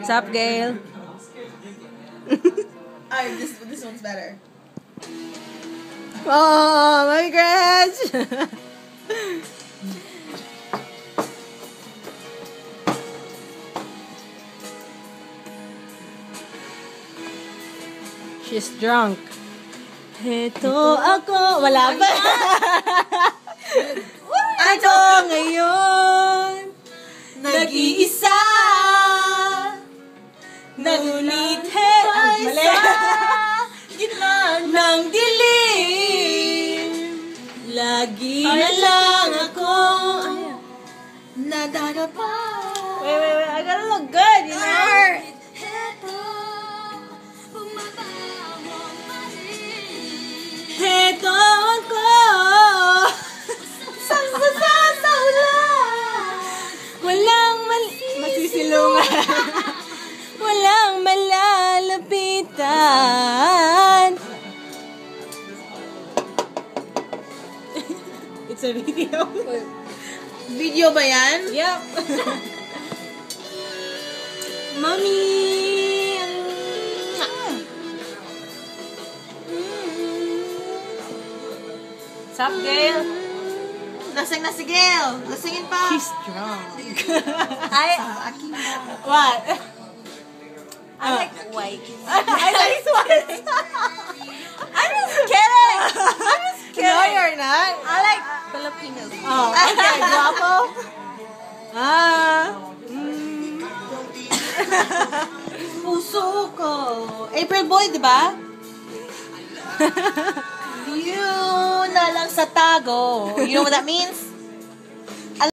Sup, Gail? This one's better. Oh, my crush! She's drunk. Heto ako. Wala ba? Ako ngayon nag-iisa. Ngunit mali. Gitna ng dilim. Lagi na lang ako nadadapa. Wait. I gotta look good, you know? Heto ako. Sa ulan. Walang masisilungan. Walang malalapitan. It's a video. Video ba yan? Yep. Mommy. Sup, Gail? Lasing na si Gail. Lasingin pa. She's drunk. What? I like white. I like white. I'm just kidding. No, you're not. I like Filipinos. Oh, okay. Guapo? Puso ko. April Boy, di ba? You na lang sa tago. You know what that means?